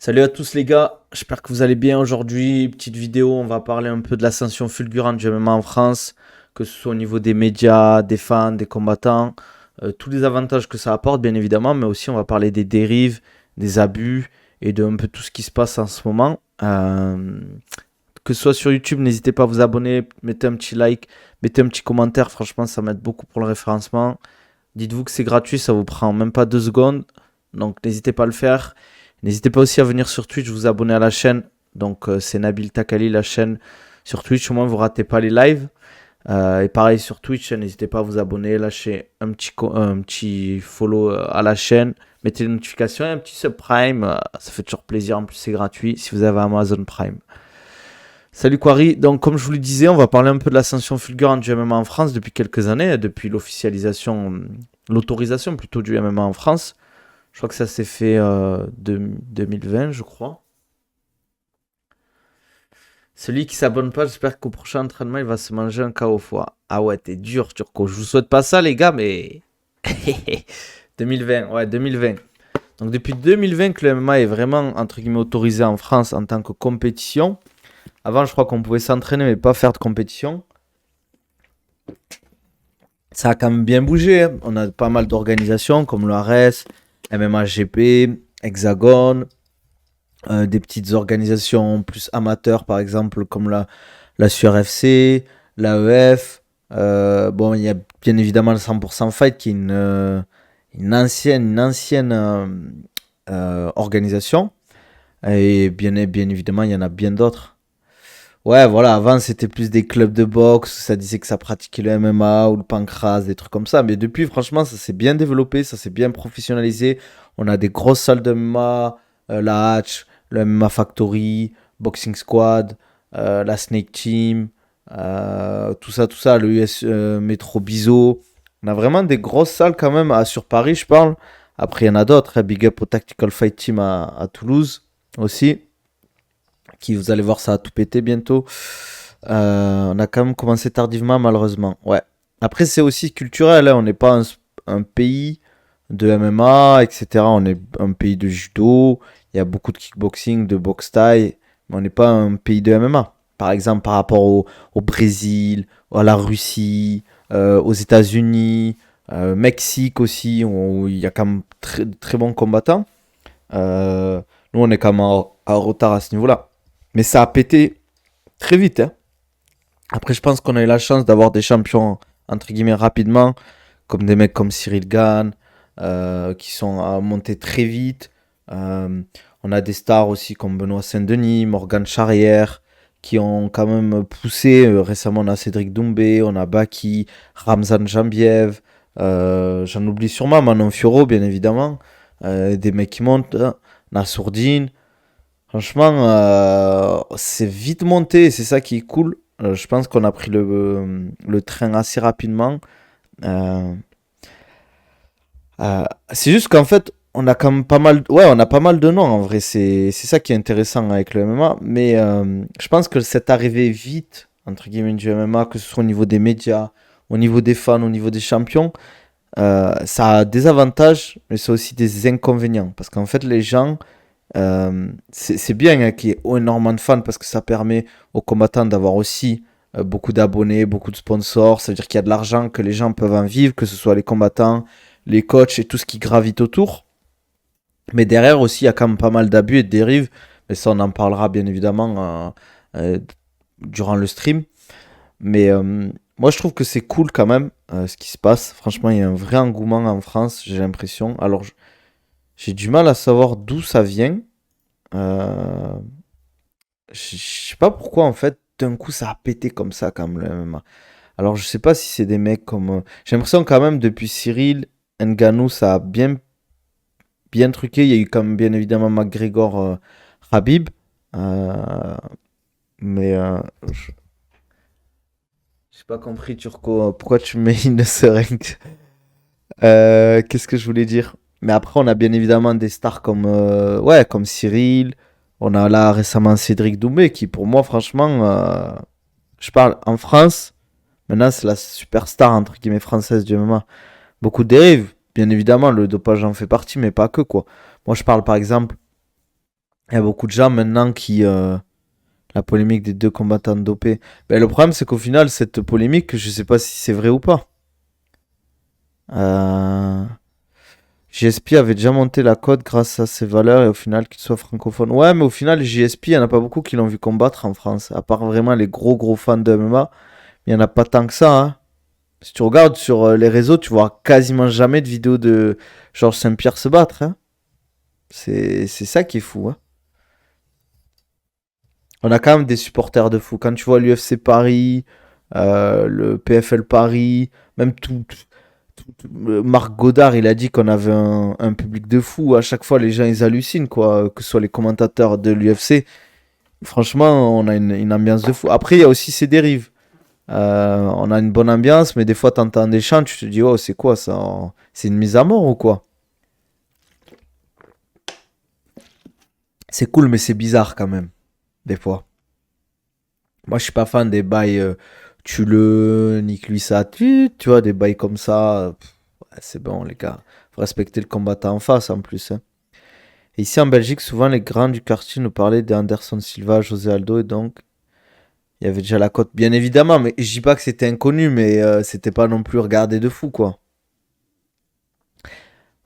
Salut à tous les gars, j'espère que vous allez bien aujourd'hui. Petite vidéo, on va parler un peu de l'ascension fulgurante du MMA en France, que ce soit au niveau des médias, des fans, des combattants, tous les avantages que ça apporte bien évidemment, mais aussi on va parler des dérives, des abus et de un peu tout ce qui se passe en ce moment. Que ce soit sur YouTube, n'hésitez pas à vous abonner, mettez un petit like, mettez un petit commentaire, franchement ça m'aide beaucoup pour le référencement. Dites-vous que c'est gratuit, ça vous prend même pas 2 secondes, donc n'hésitez pas à le faire. N'hésitez pas aussi à venir sur Twitch, vous abonner à la chaîne. Donc c'est Nabil Takali, la chaîne sur Twitch. Au moins vous ratez pas les lives. Et pareil sur Twitch, n'hésitez pas à vous abonner, lâcher un petit follow à la chaîne. Mettez les notifications et un petit subprime. Ça fait toujours plaisir. En plus c'est gratuit si vous avez Amazon Prime. Salut Quarry. Donc comme je vous le disais, on va parler un peu de l'ascension fulgurante du MMA en France depuis quelques années. Depuis l'autorisation plutôt du MMA en France. Je crois que ça s'est fait 2020, je crois. Celui qui s'abonne pas, j'espère qu'au prochain entraînement, il va se manger un KO foie. Ah ouais, t'es dur, Turco. Je vous souhaite pas ça, les gars, mais 2020, ouais, 2020. Donc depuis 2020 que le MMA est vraiment, entre guillemets, autorisé en France en tant que compétition. Avant, je crois qu'on pouvait s'entraîner, mais pas faire de compétition. Ça a quand même bien bougé, hein. On a pas mal d'organisations comme l'ORS, MMA-GP, Hexagone, des petites organisations plus amateurs, par exemple, comme la SURFC, l'AEF. Bon, il y a bien évidemment le 100% Fight qui est une ancienne organisation. Et bien évidemment, il y en a bien d'autres. Ouais, voilà, avant c'était plus des clubs de boxe, ça disait que ça pratiquait le MMA ou le pancras, des trucs comme ça. Mais depuis, franchement, ça s'est bien développé, ça s'est bien professionnalisé. On a des grosses salles de MMA, la Hatch, le MMA Factory, Boxing Squad, la Snake Team, tout ça, le US Metro Bizo. On a vraiment des grosses salles quand même sur Paris, je parle. Après, il y en a d'autres, hein. Big up au Tactical Fight Team à Toulouse aussi qui vous allez voir ça a tout pété bientôt. On a quand même commencé tardivement malheureusement. Ouais. Après c'est aussi culturel, hein. On n'est pas un pays de MMA, etc. On est un pays de judo. Il y a beaucoup de kickboxing, de boxe thaï, mais on n'est pas un pays de MMA. Par exemple par rapport au Brésil, à la Russie, aux États-Unis, Mexique aussi, où il y a quand même très, très bons combattants. Nous on est quand même en retard à ce niveau-là. Mais ça a pété très vite, hein. Après, je pense qu'on a eu la chance d'avoir des champions, entre guillemets, rapidement, comme des mecs comme Cyril Gane, qui sont montés très vite. Euh, on a des stars aussi comme Benoît Saint-Denis, Morgane Charrière, qui ont quand même poussé. Récemment, on a Cédric Doumbé, on a Baki, Ramzan Jambiev, j'en oublie sûrement, Manon Fiorot, bien évidemment. Des mecs qui montent, hein. Nassourdine. Franchement, c'est vite monté, c'est ça qui est cool. Je pense qu'on a pris le train assez rapidement. Euh, c'est juste qu'en fait, on a quand même pas mal, ouais, on a pas mal de noms en vrai. C'est ça qui est intéressant avec le MMA. Mais je pense que cette arrivée vite, entre guillemets, du MMA, que ce soit au niveau des médias, au niveau des fans, au niveau des champions, ça a des avantages, mais c'est aussi des inconvénients. Parce qu'en fait, les gens c'est bien, hein, qu'il y ait énormément de fans parce que ça permet aux combattants d'avoir aussi beaucoup d'abonnés, beaucoup de sponsors. Ça veut dire qu'il y a de l'argent, que les gens peuvent en vivre, que ce soit les combattants, les coachs et tout ce qui gravite autour. Mais derrière aussi, il y a quand même pas mal d'abus et de dérives. Mais ça, on en parlera bien évidemment durant le stream. Mais moi, je trouve que c'est cool quand même ce qui se passe. Franchement, il y a un vrai engouement en France, j'ai l'impression. Alors, j'ai du mal à savoir d'où ça vient. Euh, je sais pas pourquoi en fait d'un coup ça a pété comme ça quand même le MMA. Alors je sais pas si c'est des mecs comme j'ai l'impression quand même depuis Cyril Ngannou ça a bien truqué. Il y a eu quand même bien évidemment McGregor Khabib. Euh, mais je- j'ai pas compris Turco pourquoi tu mets une seringue. Qu'est-ce que je voulais dire? Mais après, on a bien évidemment des stars comme, ouais, comme Cyril. On a là récemment Cédric Doumbé qui, pour moi, franchement, je parle en France. Maintenant, c'est la superstar, entre guillemets, française du MMA. Beaucoup de dérives. Bien évidemment, le dopage en fait partie, mais pas que, quoi. Moi, je parle par exemple Il y a beaucoup de gens maintenant qui... la polémique des deux combattants dopés. Ben, le problème, c'est qu'au final, cette polémique, je sais pas si c'est vrai ou pas. Euh, JSP avait déjà monté la cote grâce à ses valeurs et au final qu'il soit francophone. Ouais, mais au final, JSP, il n'y en a pas beaucoup qui l'ont vu combattre en France. À part vraiment les gros gros fans de MMA, il n'y en a pas tant que ça. Hein. Si tu regardes sur les réseaux, tu vois quasiment jamais de vidéos de Georges Saint-Pierre se battre. Hein. C'est ça qui est fou. Hein. On a quand même des supporters de fou. Quand tu vois l'UFC Paris, le PFL Paris, même Marc Godard, il a dit qu'on avait un public de fou. À chaque fois, les gens, ils hallucinent, quoi. Que ce soit les commentateurs de l'UFC. Franchement, on a une ambiance de fou. Après, il y a aussi ses dérives. On a une bonne ambiance, mais des fois, t'entends des chants, tu te dis, oh, c'est quoi ça? C'est une mise à mort ou quoi? C'est cool, mais c'est bizarre quand même, des fois. Moi, je suis pas fan des bails tue-le, nique-lui ça, tu vois, des bails comme ça. Ouais, c'est bon, les gars. Faut respecter le combattant en face en plus. Hein. Et ici en Belgique, souvent les grands du quartier nous parlaient d'Anderson Silva, José Aldo, et donc il y avait déjà la cote, bien évidemment. Mais je dis pas que c'était inconnu, mais c'était pas non plus regardé de fou, quoi.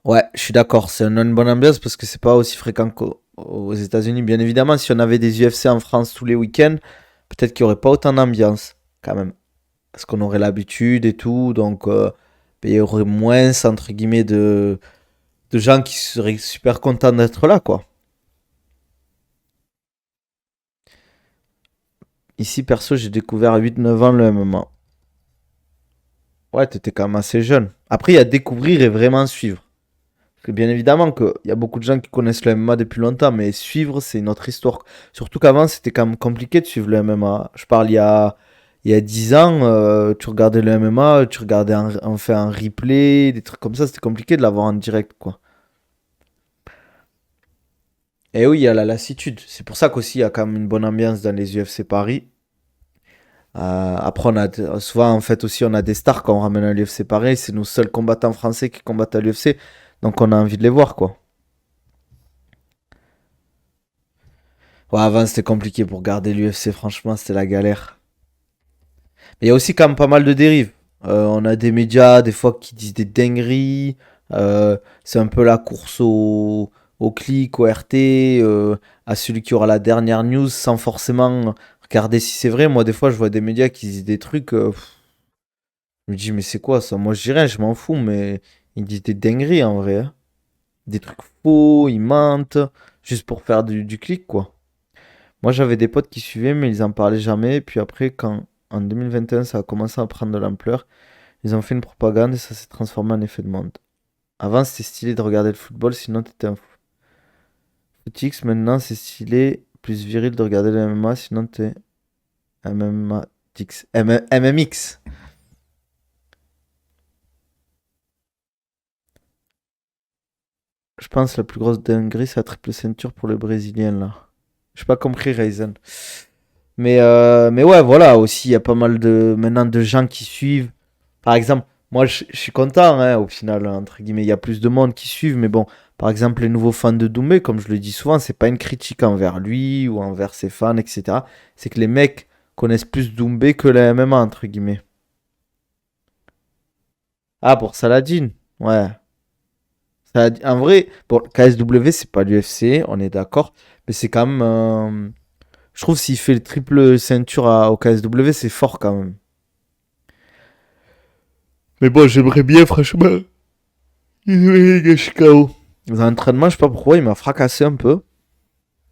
Ouais, je suis d'accord, c'est une bonne ambiance parce que c'est pas aussi fréquent qu'aux États-Unis. Bien évidemment, si on avait des UFC en France tous les week-ends, peut-être qu'il y aurait pas autant d'ambiance, quand même. Parce qu'on aurait l'habitude et tout, donc il y aurait moins, entre guillemets, de gens qui seraient super contents d'être là, quoi. Ici, perso, j'ai découvert à 8-9 ans le MMA. Ouais, t'étais quand même assez jeune. Après, il y a découvrir et vraiment suivre. Parce que bien évidemment qu'il y a beaucoup de gens qui connaissent le MMA depuis longtemps, mais suivre, c'est une autre histoire. Surtout qu'avant, c'était quand même compliqué de suivre le MMA. Je parle il y a 10 ans, tu regardais le MMA, tu regardais fait un replay, des trucs comme ça, c'était compliqué de l'avoir en direct, quoi. Et oui, il y a la lassitude. C'est pour ça qu'aussi, il y a quand même une bonne ambiance dans les UFC Paris. Après, souvent, en fait, aussi, on a des stars quand on ramène à l'UFC Paris. C'est nos seuls combattants français qui combattent à l'UFC. Donc, on a envie de les voir, quoi. Ouais, avant, c'était compliqué pour garder l'UFC. Franchement, c'était la galère. Mais il y a aussi quand même pas mal de dérives. On a des médias, des fois, qui disent des dingueries. C'est un peu la course au clic, au RT, à celui qui aura la dernière news sans forcément regarder si c'est vrai. Moi, des fois, je vois des médias qui disent des trucs. Je me dis, mais c'est quoi ça? Moi, je dis rien, je m'en fous, mais ils disent des dingueries en vrai. Hein. Des trucs faux, ils mentent, juste pour faire du clic, quoi. Moi, j'avais des potes qui suivaient, mais ils en parlaient jamais. Puis après, quand en 2021, ça a commencé à prendre de l'ampleur, ils ont fait une propagande et ça s'est transformé en effet de monde. Avant, c'était stylé de regarder le football, sinon t'étais un footix. Maintenant, c'est stylé, plus viril de regarder le MMA, sinon t'es un MMAX. MMX. Je pense que la plus grosse dinguerie, c'est la triple ceinture pour le Brésilien, là. J'ai pas compris, Ryzen. Mais ouais, voilà, aussi, il y a pas mal de, maintenant de gens qui suivent. Par exemple, moi, je suis content, hein, au final, entre guillemets, il y a plus de monde qui suivent, mais bon, par exemple, les nouveaux fans de Doumbé, comme je le dis souvent, c'est pas une critique envers lui ou envers ses fans, etc. C'est que les mecs connaissent plus Doumbé que la MMA, entre guillemets. Ah, pour Saladin, ouais. En vrai, bon, KSW, c'est pas l'UFC, on est d'accord, mais c'est quand même. Je trouve s'il fait le triple ceinture au KSW, c'est fort quand même. Mais bon, j'aimerais bien, franchement. Je suis KO. Dans l'entraînement, je sais pas pourquoi, il m'a fracassé un peu.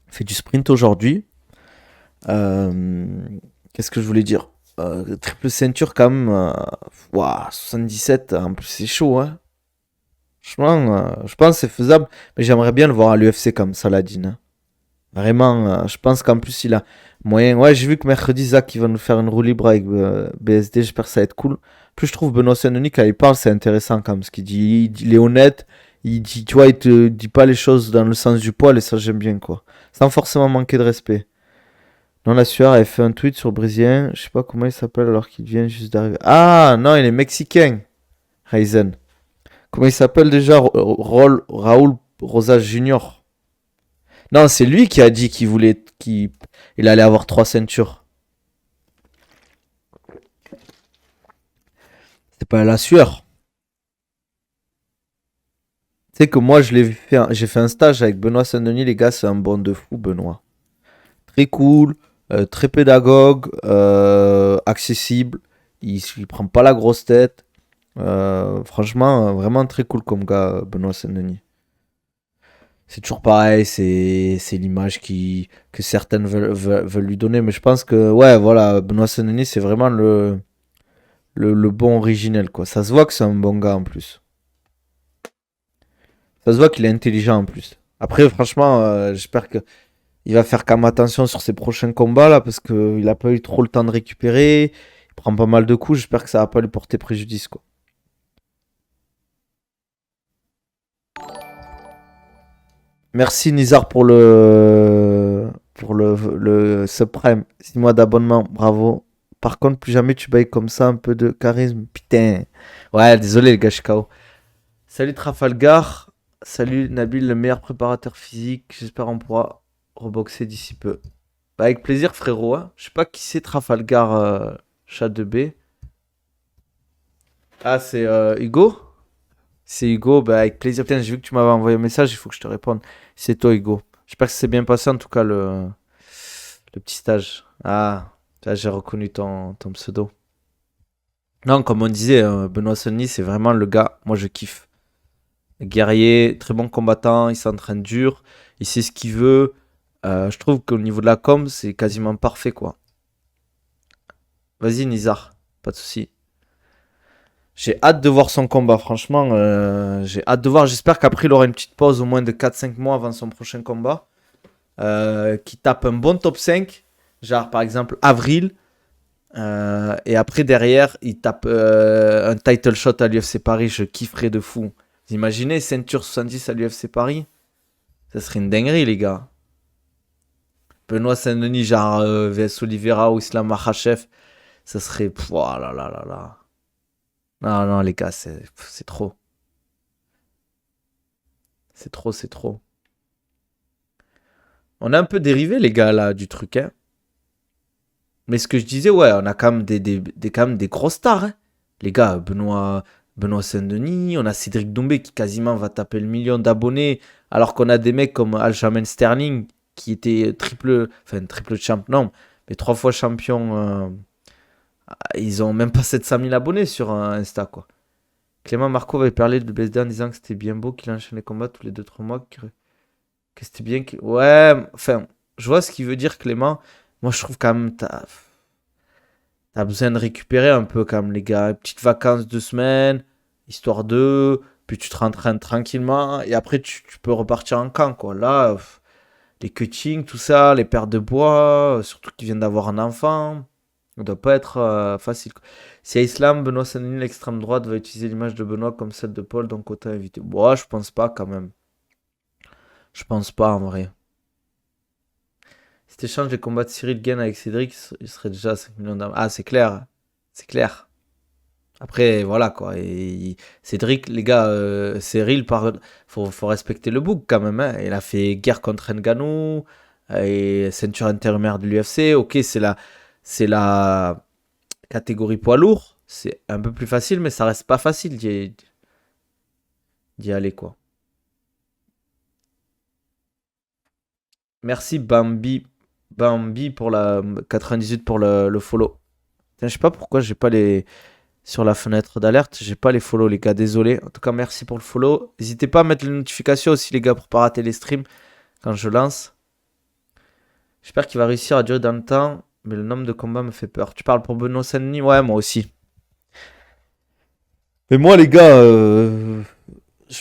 Il fait du sprint aujourd'hui. Euh, Qu'est-ce que je voulais dire? Triple ceinture quand même. Ouah, 77, en plus c'est chaud, hein. Franchement, je pense que c'est faisable. Mais j'aimerais bien le voir à l'UFC comme Saladin. Hein. Vraiment, je pense qu'en plus il a moyen. Ouais, j'ai vu que mercredi, Zach, il va nous faire une roue libre avec BSD. J'espère que ça va être cool. Plus je trouve Benoît Saint-Denis, quand il parle, c'est intéressant quand même. Ce qu'il dit, il est honnête. Il dit, tu vois, il te dit pas les choses dans le sens du poil et ça, j'aime bien, quoi. Sans forcément manquer de respect. Non, la sueur avait fait un tweet sur le Brésilien. Je sais pas comment il s'appelle alors qu'il vient juste d'arriver. Ah, non, il est mexicain. Ryzen. Comment il s'appelle déjà? Raoul Rosas Junior. Non, c'est lui qui a dit qu'il allait avoir 3 ceintures. C'est pas la sueur. Tu sais que moi, j'ai fait un stage avec Benoît Saint-Denis, les gars, c'est un bon de fou, Benoît. Très cool, très pédagogue, accessible. Il prend pas la grosse tête. Franchement, vraiment très cool comme gars, Benoît Saint-Denis. C'est toujours pareil, c'est l'image que certaines veulent lui donner. Mais je pense que, ouais, voilà, Benoît Saint-Denis, c'est vraiment le bon originel, quoi. Ça se voit que c'est un bon gars en plus. Ça se voit qu'il est intelligent en plus. Après, franchement, j'espère que il va faire quand même attention sur ses prochains combats là, parce qu'il a pas eu trop le temps de récupérer. Il prend pas mal de coups. J'espère que ça va pas lui porter préjudice, quoi. Merci Nizar pour le subprime. 6 mois d'abonnement, bravo. Par contre, plus jamais tu bailles comme ça, un peu de charisme. Putain. Ouais, désolé les gars, je suis KO. Salut Trafalgar. Salut Nabil, le meilleur préparateur physique. J'espère on pourra reboxer d'ici peu. Bah, avec plaisir, frérot, hein. Je sais pas qui c'est Trafalgar chat de b. Ah, c'est Hugo? C'est Hugo, bah avec plaisir. Putain, j'ai vu que tu m'avais envoyé un message, il faut que je te réponde. C'est toi, Hugo. J'espère que c'est bien passé en tout cas le petit stage. Ah, là j'ai reconnu ton pseudo. Non, comme on disait, Benoît Sonny, c'est vraiment le gars, moi je kiffe. Guerrier, très bon combattant, il s'entraîne dur, il sait ce qu'il veut. Je trouve qu'au niveau de la com, c'est quasiment parfait quoi. Vas-y, Nizar, pas de souci. J'ai hâte de voir son combat, franchement. J'ai hâte de voir. J'espère qu'après, il aura une petite pause au moins de 4-5 mois avant son prochain combat. Qui tape un bon top 5. Genre, par exemple, avril. Et après, derrière, il tape un title shot à l'UFC Paris. Je kifferais de fou. Vous imaginez, ceinture 70 à l'UFC Paris? Ça serait une dinguerie, les gars. Benoît Saint-Denis, genre vs Oliveira ou Islam Makhachev. Ça serait. Oh là là là là. Non, non, les gars, c'est trop. C'est trop, c'est trop. On a un peu dérivé, les gars, là, du truc, hein. Mais ce que je disais, ouais, on a quand même quand même des grosses stars, hein. Les gars, Benoît Saint-Denis, on a Cédric Doumbé qui quasiment va taper le million d'abonnés, alors qu'on a des mecs comme Aljamain Sterling qui était triple champ, non, mais 3 fois champion. Ils ont même pas 700 000 abonnés sur Insta, quoi. Clément Marco avait parlé de BSD en disant que c'était bien beau qu'il enchaîne les combats tous les 2-3 mois, que c'était bien que. Ouais, enfin, je vois ce qu'il veut dire, Clément. Moi, je trouve quand même t'as besoin de récupérer un peu, quand même, les gars. Petites vacances 2 semaines, histoire de. Puis tu te rentraînes tranquillement. Et après, tu peux repartir en camp, quoi. Là, les cuttings, tout ça, les paires de bois, surtout qu'ils viennent d'avoir un enfant. Ça doit pas être facile, quoi. Si à Islam, Benoît Saint-Denis, l'extrême droite, va utiliser l'image de Benoît comme celle de Paul, donc autant éviter. Moi, je pense pas, quand même. Je pense pas, en vrai. Si tu échanges les combats de Cyril Gain avec Cédric, il serait déjà à 5 millions d'âmes. Ah, c'est clair. C'est clair. Après, voilà quoi. Et Cédric, les gars, Cyril, faut respecter le book quand même, hein. Il a fait guerre contre Ngannou, et ceinture intérimaire de l'UFC. Ok, c'est la catégorie poids lourd. C'est un peu plus facile, mais ça reste pas facile d'y aller quoi. Merci Bambi pour la 98 pour le follow. Putain, je sais pas pourquoi j'ai pas les. Sur la fenêtre d'alerte, j'ai pas les follow, les gars, désolé. En tout cas, merci pour le follow. N'hésitez pas à mettre les notifications aussi, les gars, pour pas rater les streams quand je lance. J'espère qu'il va réussir à durer dans le temps, mais le nombre de combats me fait peur. Tu parles pour Benoît Saint-Denis? Ouais, moi aussi. Mais moi, les gars, je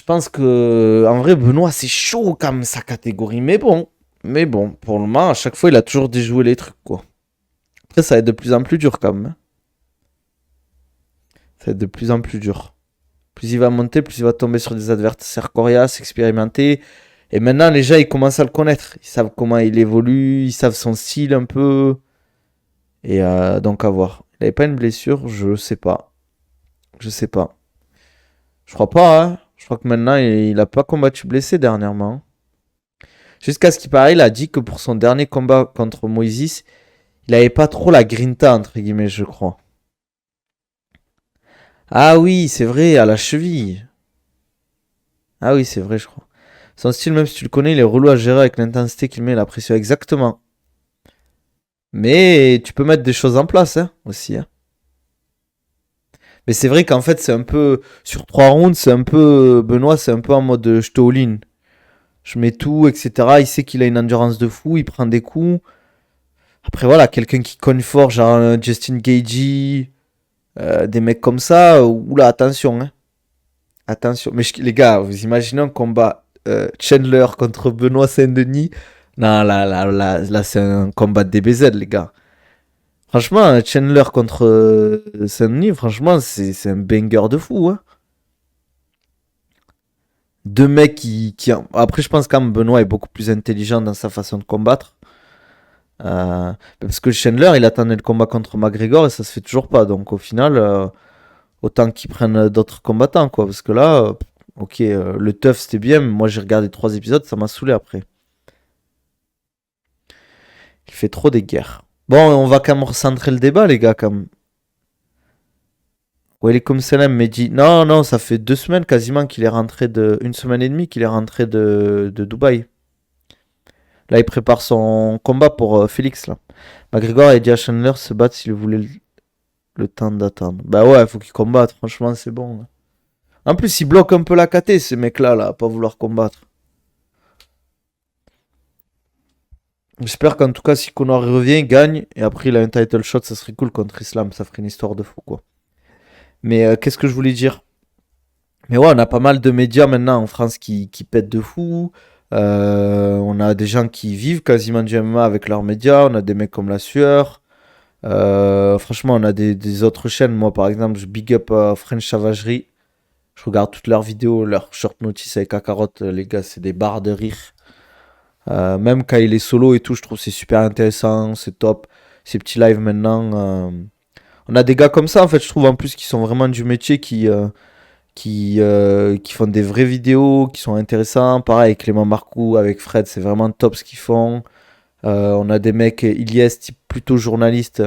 pense que en vrai, Benoît, c'est chaud comme sa catégorie. Mais bon, pour le moment, à chaque fois, il a toujours déjoué les trucs, quoi. Après, ça va être de plus en plus dur, quand même, hein. Ça va être de plus en plus dur. Plus il va monter, plus il va tomber sur des adversaires coriaces, expérimentés. Et maintenant, les gens, ils commencent à le connaître. Ils savent comment il évolue, ils savent son style un peu. Et donc, à voir. Il n'avait pas une blessure, je sais pas. Je sais pas. Je crois pas, hein. Je crois que maintenant, il a pas combattu blessé dernièrement. Jusqu'à ce qu'il paraît, il a dit que pour son dernier combat contre Moïse, il avait pas trop la grinta, entre guillemets, je crois. Ah oui, c'est vrai, à la cheville. Ah oui, c'est vrai, je crois. Son style, même si tu le connais, il est relou à gérer avec l'intensité qu'il met et la pression. Exactement. Mais tu peux mettre des choses en place, hein, aussi. Hein. Mais c'est vrai qu'en fait, c'est un peu. Sur 3 rounds, c'est un peu. Benoît, c'est un peu en mode je te all-in. Je mets tout, etc. Il sait qu'il a une endurance de fou, il prend des coups. Après, voilà, quelqu'un qui cogne fort, genre Justin Gagey, des mecs comme ça, oula, attention, hein. Attention. Mais les gars, vous imaginez un combat Chandler contre Benoît Saint-Denis? Non, là c'est un combat de DBZ, les gars. Franchement, Chandler contre Saint-Denis, franchement, c'est un banger de fou, hein. Deux mecs Après, je pense quand même Benoît est beaucoup plus intelligent dans sa façon de combattre. Parce que Chandler, il attendait le combat contre McGregor et ça se fait toujours pas. Donc au final, autant qu'ils prennent d'autres combattants, quoi. Parce que là, ok, le tough c'était bien, mais moi j'ai regardé 3 épisodes, ça m'a saoulé après. Il fait trop des guerres. Bon, on va quand même recentrer le débat, les gars, quand même. Welcome salam, Mehdi. Non, non, ça fait 2 semaines quasiment qu'il est rentré de. Une semaine et demie qu'il est rentré de Dubaï. Là, il prépare son combat pour Félix, là. McGregor a dit à Chandler se battre s'il voulait le temps d'attendre. Bah ouais, faut qu'il combatte, franchement, c'est bon. En plus, ils bloquent un peu la KT, ces mecs-là, là, à pas vouloir combattre. J'espère qu'en tout cas, si Conor revient, il gagne, et après il a un title shot, ça serait cool contre Islam, ça ferait une histoire de fou, quoi. Mais qu'est-ce que je voulais dire? Mais ouais, on a pas mal de médias maintenant en France qui pètent de fou. On a des gens qui vivent quasiment du MMA avec leurs médias. On a des mecs comme La Sueur. Franchement, on a des autres chaînes. Moi, par exemple, je big up French Savagerie. Je regarde toutes leurs vidéos, leurs short notices avec Kakarot. Les gars, c'est des barres de rire. Même quand il est solo et tout, je trouve que c'est super intéressant. C'est top. Ces petits lives maintenant. On a des gars comme ça, en fait, je trouve en plus, qui sont vraiment du métier, qui font des vraies vidéos, qui sont intéressants. Pareil, Clément Marcoux, avec Fred, c'est vraiment top ce qu'ils font. On a des mecs, Ilyes, type plutôt journaliste,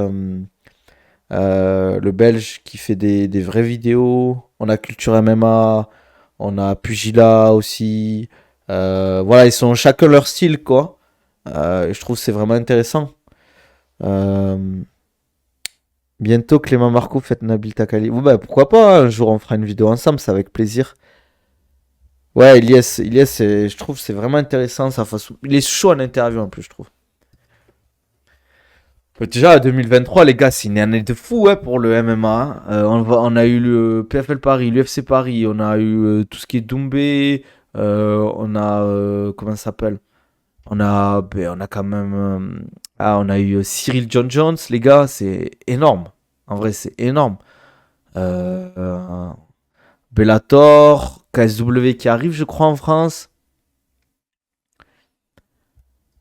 le belge, qui fait des vraies vidéos. On a Culture MMA, on a Pugilat aussi. Voilà, ils sont chacun leur style, quoi. Et je trouve que c'est vraiment intéressant. Euh, Bientôt, Clément Marcoux, faites Nabil Takali. Bon, bah, pourquoi pas, un jour on fera une vidéo ensemble, c'est avec plaisir. Ouais, Ilyes je trouve que c'est vraiment intéressant sa façon. Il est chaud en interview en plus, je trouve. Déjà, 2023, les gars, c'est une année de fou hein, pour le MMA. Hein. On a eu le PFL Paris, l'UFC Paris, on a eu tout ce qui est Doumbé, on a. Comment ça s'appelle? On a quand même. On a eu Cyril John Jones, les gars, c'est énorme. En vrai, c'est énorme. Euh, Bellator, KSW qui arrive, je crois, en France.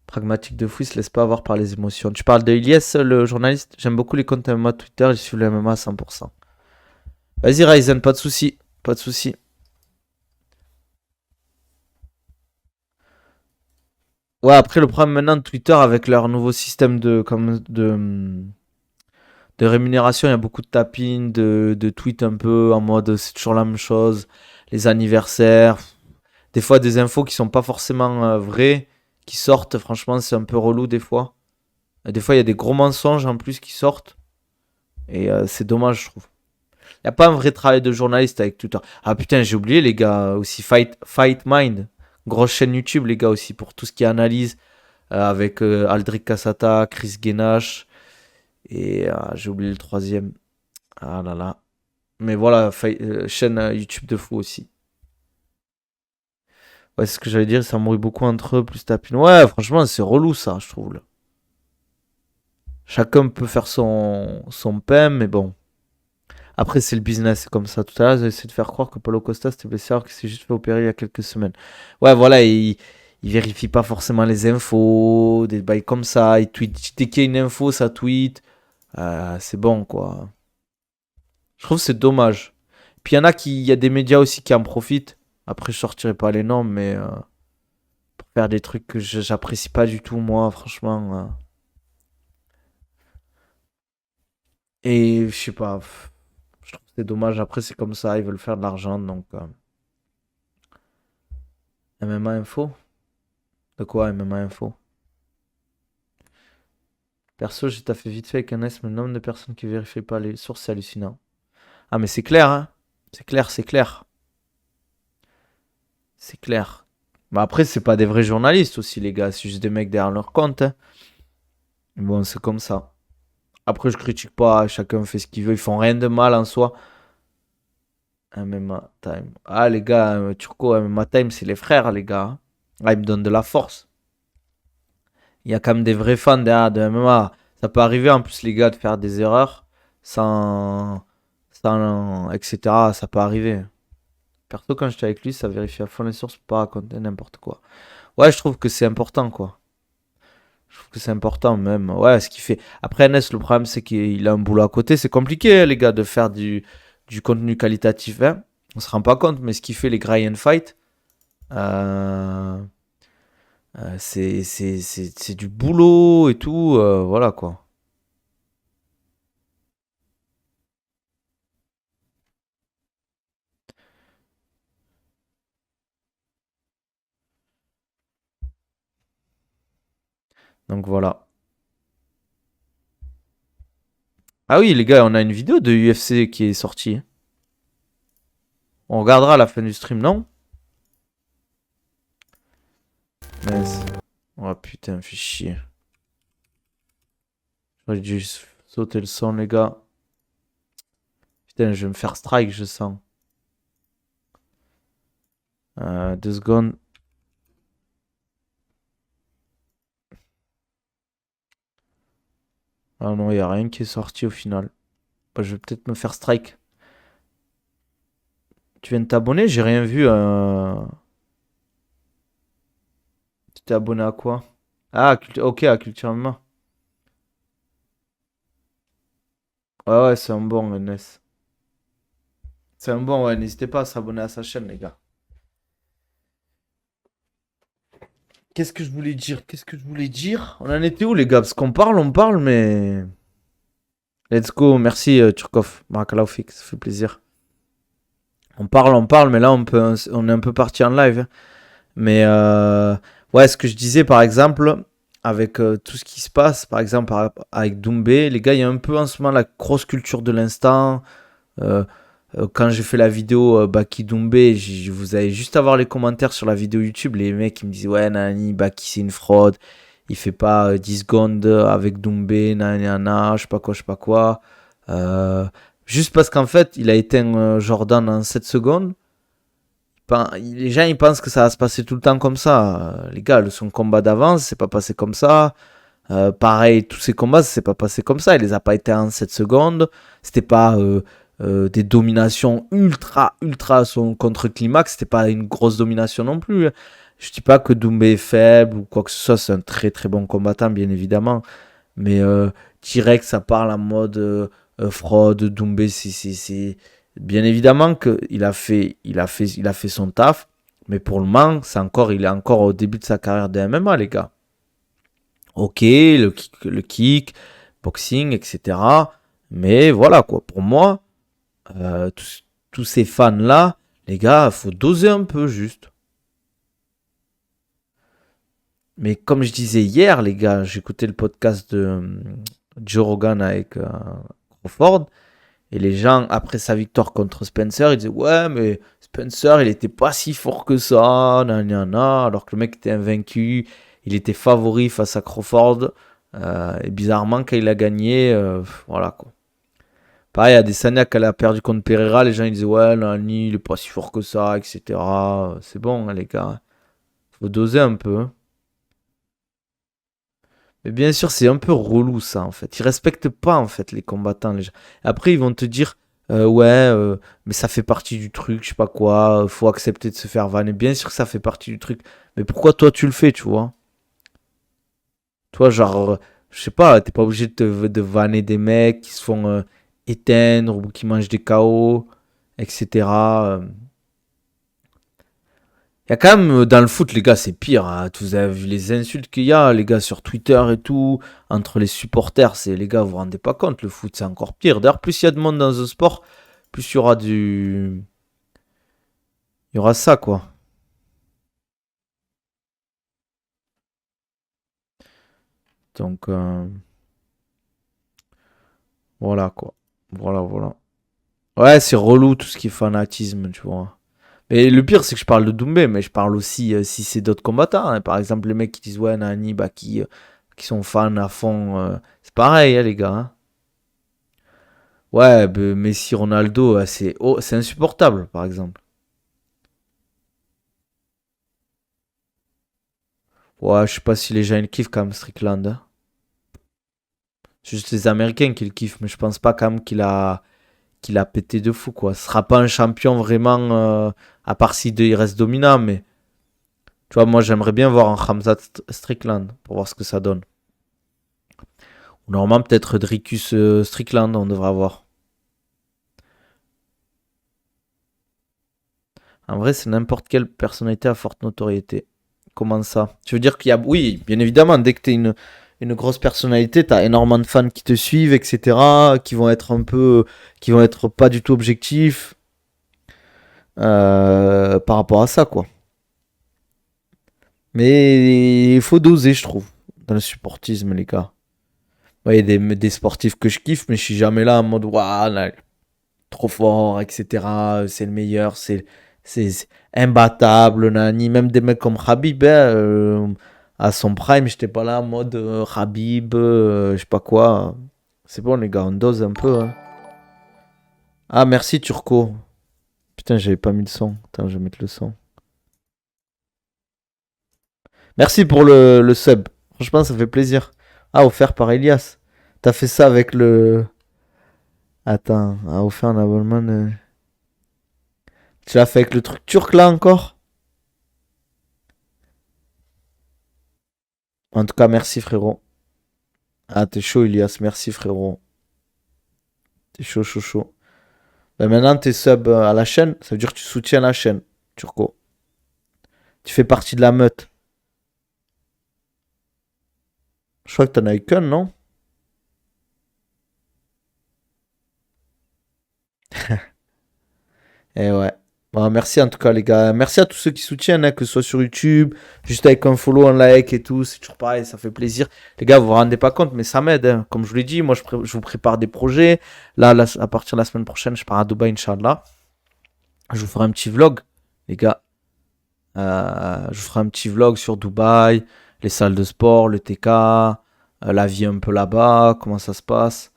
Pragmatique de fou, il se laisse pas avoir par les émotions. Tu parles de Ilyes, le journaliste. J'aime beaucoup les comptes MMA Twitter, il suit le MMA à 100%. Vas-y Ryzen, pas de souci, pas de souci. Ouais, après le problème maintenant de Twitter avec leur nouveau système de rémunération, il y a beaucoup de tapping, de tweets un peu en mode c'est toujours la même chose, les anniversaires, des fois des infos qui sont pas forcément vraies, qui sortent, franchement c'est un peu relou des fois. Et des fois il y a des gros mensonges en plus qui sortent, et c'est dommage je trouve. Il n'y a pas un vrai travail de journaliste avec Twitter. Ah putain, j'ai oublié les gars, aussi Fight Mind, grosse chaîne YouTube les gars aussi, pour tout ce qui est analyse, avec Aldric Cassata, Chris Guénache, et j'ai oublié le troisième. Ah là là. Mais voilà, chaîne YouTube de fou aussi. Ouais, c'est ce que j'allais dire, ça mouille beaucoup entre eux, plus tapine. Ouais, franchement, c'est relou ça, je trouve. Là. Chacun peut faire son PM, mais bon. Après, c'est le business, c'est comme ça. Tout à l'heure, j'ai essayé de faire croire que Paulo Costa s'était blessé alors qu'il s'est juste fait opérer il y a quelques semaines. Ouais, voilà, il vérifie pas forcément les infos, des bails comme ça. Il tweet, dès qu'il y a une info, ça tweet. C'est bon, quoi. Je trouve que c'est dommage. Puis il y a des médias aussi qui en profitent. Après, je sortirai pas les noms, mais faire des trucs que j'apprécie pas du tout, moi, franchement. Et je sais pas, je trouve que c'est dommage. Après, c'est comme ça, ils veulent faire de l'argent, donc MMA Info? De quoi MMA Info? Perso, j'ai taffé vite fait avec un S, mais le nombre de personnes qui vérifient pas les sources, c'est hallucinant. Ah, mais c'est clair, hein? C'est clair, c'est clair. C'est clair. Bah après, c'est pas des vrais journalistes aussi, les gars. C'est juste des mecs derrière leur compte, hein. Bon, c'est comme ça. Après, je critique pas, chacun fait ce qu'il veut. Ils font rien de mal en soi. MMA Time. Ah, les gars, Turco, MMA Time, c'est les frères, les gars. Ah, ils me donnent de la force. Il y a quand même des vrais fans derrière de MMA. Ça peut arriver en plus, les gars, de faire des erreurs sans, etc. Ça peut arriver. Perso, quand j'étais avec lui, ça vérifie à fond les sources pour pas raconter n'importe quoi. Ouais, je trouve que c'est important, quoi. Je trouve que c'est important, même. Ouais, ce qu'il fait. Après, NS, le problème, c'est qu'il a un boulot à côté. C'est compliqué, les gars, de faire du contenu qualitatif, hein. On se rend pas compte, mais ce qu'il fait, les grind fight, euh, c'est du boulot et tout. Voilà, quoi. Donc, voilà. Ah oui, les gars, on a une vidéo de UFC qui est sortie. On regardera à la fin du stream, non? Mais... Oh putain, fait chier. J'aurais dû sauter le son, les gars. Putain, je vais me faire strike, je sens. 2 secondes. Ah non, il n'y a rien qui est sorti au final. Bah, je vais peut-être me faire strike. Tu viens de t'abonner? J'ai rien vu. Tu t'es abonné à quoi? Ah, ok, à Culture MMA. Ouais, ouais, c'est un bon, Ness. C'est un bon, ouais. N'hésitez pas à s'abonner à sa chaîne, les gars. Qu'est-ce que je voulais dire? Qu'est-ce que je voulais dire? On en était où, les gars? Parce qu'on parle, mais. Let's go. Merci, Turkov. Marakalaoufik, ça fait plaisir. On parle, mais là, on est un peu parti en live, hein. Mais ouais, ce que je disais par exemple, avec tout ce qui se passe, par exemple avec Doumbé, les gars, il y a un peu en ce moment la grosse culture de l'instant. Euh, quand j'ai fait la vidéo Baki Doumbé, vous allez juste avoir les commentaires sur la vidéo YouTube. Les mecs qui me disent ouais, Nani, Baki c'est une fraude. Il fait pas 10 secondes avec Doumbé, nanana, je sais pas quoi, je sais pas quoi. Euh, Juste parce qu'en fait, il a éteint Jordan en 7 secondes. Les gens ils pensent que ça va se passer tout le temps comme ça. Les gars, son combat d'avance, c'est pas passé comme ça. Pareil, tous ces combats, c'est pas passé comme ça. Il les a pas été en 7 secondes. C'était pas des dominations ultra à son contre-climax. C'était pas une grosse domination non plus, hein. Je dis pas que Doumbé est faible ou quoi que ce soit. C'est un très très bon combattant, bien évidemment. Mais direct, ça parle en mode fraude, Doumbé, bien évidemment qu'il a fait son taf, mais pour le moment, il est encore au début de sa carrière de MMA, les gars. Ok, le kick, boxing, etc. Mais voilà, quoi. Pour moi, tous ces fans-là, les gars, faut doser un peu juste. Mais comme je disais hier, les gars, j'écoutais le podcast de Joe Rogan avec Crawford. Et les gens, après sa victoire contre Spencer, ils disaient ouais, mais Spencer, il était pas si fort que ça, nanana, alors que le mec était invaincu, il était favori face à Crawford. Et bizarrement, quand il a gagné, voilà quoi. Pareil, à des Adesanya, qu'elle a perdu contre Pereira, les gens ils disaient ouais, Nani, il est pas si fort que ça, etc. C'est bon, hein, les gars. Faut doser un peu, hein. Mais bien sûr, c'est un peu relou ça en fait. Ils respectent pas en fait les combattants. Les gens. Après, ils vont te dire ouais, mais ça fait partie du truc, je sais pas quoi. Faut accepter de se faire vanner. Bien sûr que ça fait partie du truc. Mais pourquoi toi tu le fais, tu vois? Toi, genre, je sais pas, t'es pas obligé de vanner des mecs qui se font éteindre ou qui mangent des KO, etc. Il y a quand même dans le foot, les gars, c'est pire, hein. Vous avez vu les insultes qu'il y a, les gars, sur Twitter et tout, entre les supporters. C'est les gars, vous vous rendez pas compte, le foot, c'est encore pire. D'ailleurs, plus il y a de monde dans un sport, plus il y aura il y aura ça, quoi. Donc, voilà, quoi. Voilà, voilà. Ouais, c'est relou tout ce qui est fanatisme, tu vois. Mais le pire, c'est que je parle de Doumbé, mais je parle aussi si c'est d'autres combattants, hein. Par exemple, les mecs qui disent ouais, Nani, bah, qui sont fans à fond. C'est pareil, hein, les gars, hein. Ouais, bah, Messi, Ronaldo, c'est insupportable, par exemple. Ouais, je sais pas si les gens ils kiffent quand même Strickland, hein. C'est juste les Américains qui le kiffent, mais je pense pas quand même qu'il a pété de fou, quoi. Ce sera pas un champion vraiment, à part si il reste dominant, mais tu vois, moi j'aimerais bien voir un Khamzat Strickland pour voir ce que ça donne. Ou normalement, peut-être Dricus Strickland, on devrait avoir. En vrai, c'est n'importe quelle personnalité à forte notoriété. Comment ça? Tu veux dire qu'il y a. Oui, bien évidemment, dès que t'es une grosse personnalité, t'as énormément de fans qui te suivent, etc., qui vont être un peu. Qui vont être pas du tout objectifs par rapport à ça, quoi. Mais il faut doser, je trouve, dans le supportisme, les gars. Ouais, il y a des sportifs que je kiffe, mais je suis jamais là en mode, waouh, là, trop fort, etc. C'est le meilleur, c'est imbattable, nani. Même des mecs comme Khabib, hein, à son prime, j'étais pas là en mode Khabib, je sais pas quoi. C'est bon, les gars, on dose un peu, hein. Ah, merci, Turco. Putain, j'avais pas mis le son. Attends, je vais mettre le son. Merci pour le sub. Franchement, ça fait plaisir. Ah, offert par Elias. T'as fait ça avec le. Attends, a offert un abonnement. Tu l'as fait avec le truc turc là encore? En tout cas, merci frérot. Ah, t'es chaud, Elias. Merci frérot. T'es chaud, chaud, chaud. Ben maintenant, t'es sub à la chaîne. Ça veut dire que tu soutiens la chaîne, Turco. Tu fais partie de la meute. Je crois que t'en as eu qu'un, non? Eh ouais. Bon, merci en tout cas, les gars. Merci à tous ceux qui soutiennent, hein, que ce soit sur YouTube, juste avec un follow, un like et tout. C'est toujours pareil, ça fait plaisir. Les gars, vous vous rendez pas compte, mais ça m'aide, hein. Comme je vous l'ai dit, moi, je vous prépare des projets. Là, à partir de la semaine prochaine, je pars à Dubaï, Inch'Allah. Je vous ferai un petit vlog, les gars. Je vous ferai un petit vlog sur Dubaï, les salles de sport, le TK, la vie un peu là-bas, comment ça se passe.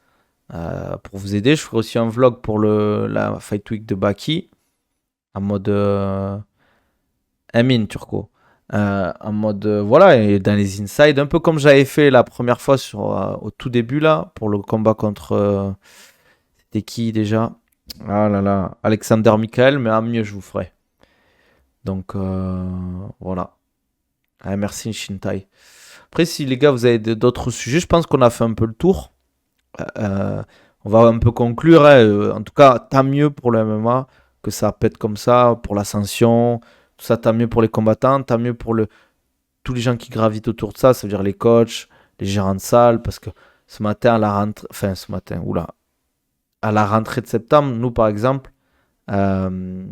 Pour vous aider, je ferai aussi un vlog pour la Fight Week de Baki, en mode Amin Turco. En mode voilà, et dans les insides, un peu comme j'avais fait la première fois au tout début là, pour le combat contre. C'était qui déjà? Ah là là, Alexander Michael, mais à mieux je vous ferai. Donc voilà. Ah, merci Shintai. Après, si les gars, vous avez d'autres sujets, je pense qu'on a fait un peu le tour. On va un peu conclure, hein. En tout cas, tant mieux pour le MMA que ça pète comme ça, pour l'ascension, tout ça, tant mieux pour les combattants, tant mieux pour tous les gens qui gravitent autour de ça, ça veut dire les coachs, les gérants de salle, parce que ce matin, à la rentrée, enfin ce matin, oula, à la rentrée de septembre, nous par exemple, euh,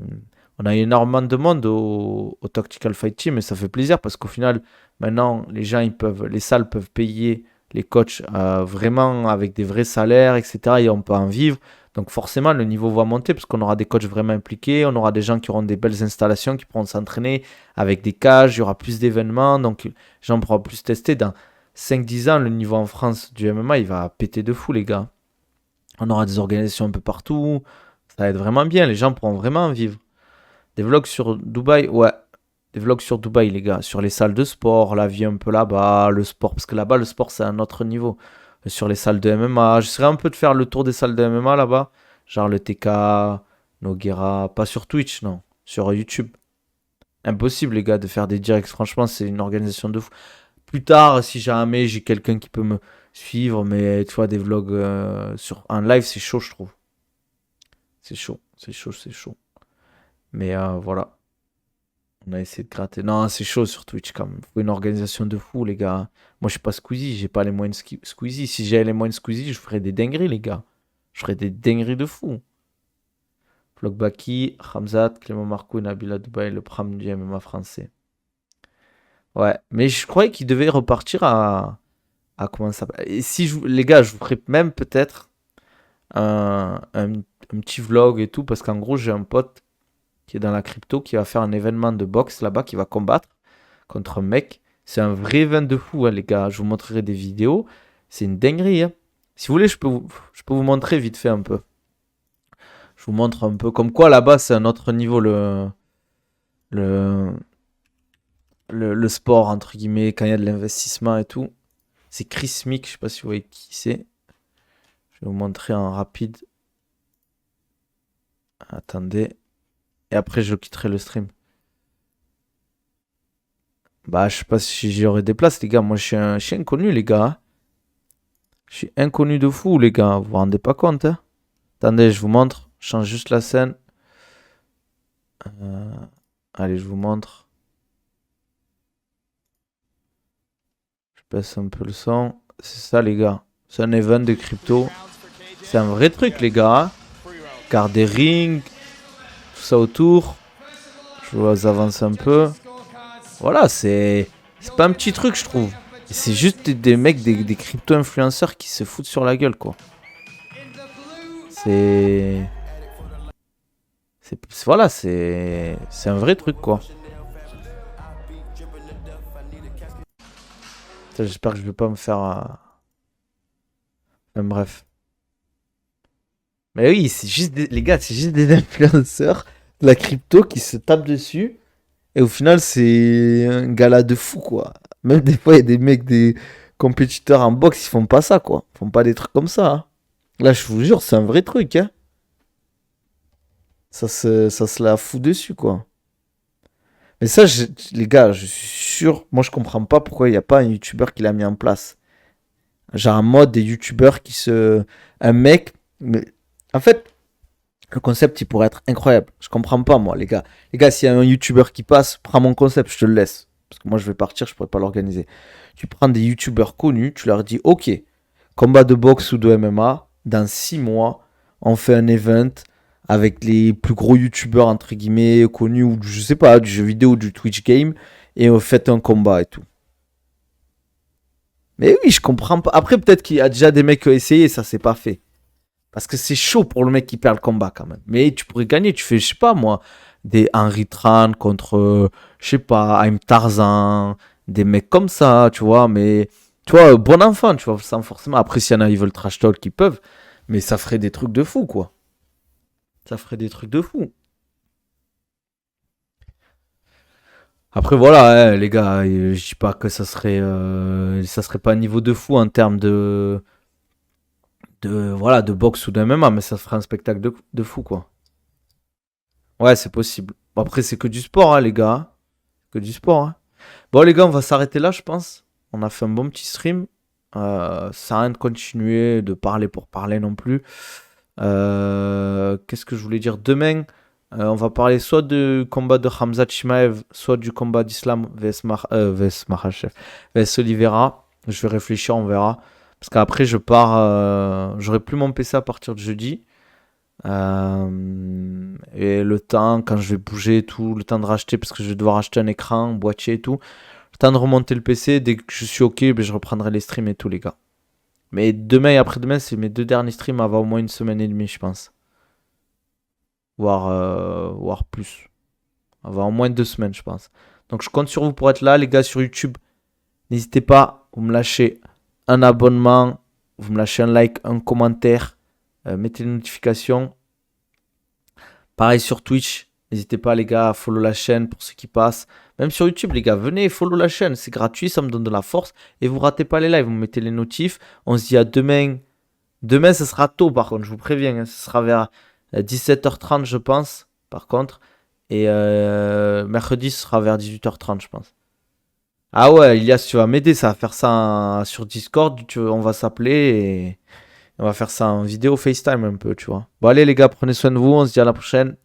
on a énormément de monde au Tactical Fight Team et ça fait plaisir parce qu'au final, maintenant, les salles peuvent payer les coachs vraiment avec des vrais salaires, etc. Et on peut en vivre. Donc forcément, le niveau va monter parce qu'on aura des coachs vraiment impliqués, on aura des gens qui auront des belles installations, qui pourront s'entraîner avec des cages, il y aura plus d'événements, donc les gens pourront plus tester. Dans 5-10 ans, le niveau en France du MMA, il va péter de fou, les gars. On aura des organisations un peu partout, ça va être vraiment bien, les gens pourront vraiment en vivre. Des vlogs sur Dubaï, ouais. Des vlogs sur Dubaï, les gars. Sur les salles de sport, la vie un peu là-bas, le sport. Parce que là-bas, le sport, c'est un autre niveau. Sur les salles de MMA. J'essaierai un peu de faire le tour des salles de MMA là-bas. Genre le TK, Noguera. Pas sur Twitch, non. Sur YouTube. Impossible, les gars, de faire des directs. Franchement, c'est une organisation de fou. Plus tard, si jamais j'ai quelqu'un qui peut me suivre, mais tu vois, des vlogs en live, c'est chaud, je trouve. C'est chaud, c'est chaud, c'est chaud. Mais voilà. On a essayé de gratter. Non, c'est chaud sur Twitch quand même. Faut une organisation de fou, les gars. Moi, je suis pas Squeezie, j'ai pas les moyens de Squeezie. Si j'avais les moyens de Squeezie, je ferais des dingueries, les gars. Je ferais des dingueries de fou. Flogbaki, Hamzat, Clément Marco, Nabila Dubaï, le Pram du MMA français. Ouais, mais je croyais qu'il devait repartir à comment ça s'appelle. Et si les gars, je vous ferais même peut-être un petit vlog et tout, parce qu'en gros, j'ai un pote qui est dans la crypto qui va faire un événement de boxe là-bas, qui va combattre contre un mec. C'est un vrai event de fou, hein, les gars. Je vous montrerai des vidéos. C'est une dinguerie, hein. Si vous voulez, je peux vous montrer vite fait un peu. Je vous montre un peu. Comme quoi, là-bas, c'est un autre niveau, le, le sport, entre guillemets, quand il y a de l'investissement et tout. C'est Chris Mick, je sais pas si vous voyez qui c'est. Je vais vous montrer en rapide. Attendez. Et après, je quitterai le stream. Bah, je sais pas si j'y aurai des places, les gars. Moi, je suis inconnu, les gars, hein. Je suis inconnu de fou, les gars. Vous vous rendez pas compte, hein. Attendez, je vous montre. Je change juste la scène. Euh, Allez, je vous montre. Je baisse un peu le son. C'est ça, les gars. C'est un event de crypto. C'est un vrai truc, les gars, hein. Garde des rings, tout ça autour. Je vous avance un peu. Voilà, c'est pas un petit truc, je trouve. Et c'est juste des mecs, des crypto-influenceurs qui se foutent sur la gueule, quoi. C'est. Voilà, c'est un vrai truc, quoi. Putain, j'espère que je vais pas me faire. Bref. Mais oui, c'est juste les gars, c'est juste des influenceurs de la crypto qui se tapent dessus. Et au final, c'est un gala de fou, quoi. Même des fois, il y a des mecs, des compétiteurs en boxe, ils font pas ça, quoi. Ils font pas des trucs comme ça, hein. Là, je vous jure, c'est un vrai truc, hein. Ça se la fout dessus, quoi. Mais ça, les gars, je suis sûr, moi, je comprends pas pourquoi il n'y a pas un youtubeur qui l'a mis en place. Genre un mode des youtubeurs qui se. Un mec. Mais... En fait, le concept, il pourrait être incroyable. Je comprends pas, moi, les gars. Les gars, s'il y a un youtubeur qui passe, prends mon concept, je te le laisse. Parce que moi, je vais partir, je pourrais pas l'organiser. Tu prends des youtubeurs connus, tu leur dis, ok, combat de boxe ou de MMA, dans 6 mois, on fait un event avec les plus gros youtubeurs, entre guillemets, connus, ou je sais pas, du jeu vidéo ou du Twitch game, et on fait un combat et tout. Mais oui, je comprends pas. Après, peut-être qu'il y a déjà des mecs qui ont essayé et ça s'est pas fait. Parce que c'est chaud pour le mec qui perd le combat quand même. Mais tu pourrais gagner. Tu fais, je sais pas moi, des Henry Tran contre, je sais pas, I'm Tarzan, des mecs comme ça, tu vois. Mais, tu vois, bon enfant, tu vois, sans forcément. Après, s'il y en a, ils veulent trash talk, ils peuvent. Mais ça ferait des trucs de fou, quoi. Ça ferait des trucs de fou. Après, voilà, les gars, je dis pas que ça serait pas un niveau de fou en termes voilà, de boxe ou de MMA, mais ça ferait un spectacle de fou, quoi. Ouais, c'est possible. Bon, après, c'est que du sport, hein, les gars, hein. Que du sport, hein. Bon, les gars, on va s'arrêter là, je pense. On a fait un bon petit stream. Ça sert à rien de continuer, de parler pour parler non plus. Qu'est-ce que je voulais dire? Demain, on va parler soit du combat de Hamza Chimaev, soit du combat d'Islam vs Makhachev, vs Oliveira. Je vais réfléchir, on verra. Parce qu'après, je pars. J'aurai plus mon PC à partir de jeudi. Et le temps, quand je vais bouger et tout, le temps de racheter, parce que je vais devoir acheter un écran, un boîtier et tout. Le temps de remonter le PC, dès que je suis ok, ben je reprendrai les streams et tout, les gars. Mais demain et après-demain, c'est mes deux derniers streams avant au moins une semaine et demie, je pense. Voire plus. Avant au moins 2 semaines, je pense. Donc je compte sur vous pour être là, les gars, sur YouTube. N'hésitez pas, vous me lâchez un abonnement, vous me lâchez un like, un commentaire, mettez les notifications. Pareil sur Twitch, n'hésitez pas les gars à follow la chaîne pour ceux qui passent. Même sur YouTube les gars, venez follow la chaîne, c'est gratuit, ça me donne de la force. Et vous ratez pas les lives, vous mettez les notifs. On se dit à demain. Demain ce sera tôt par contre, je vous préviens, hein. Ce sera vers 17h30 je pense, par contre. Et mercredi ce sera vers 18h30 je pense. Ah ouais, Ilias, tu vas m'aider, ça va faire ça sur Discord, on va s'appeler et on va faire ça en vidéo FaceTime un peu, tu vois. Bon allez les gars, prenez soin de vous, on se dit à la prochaine.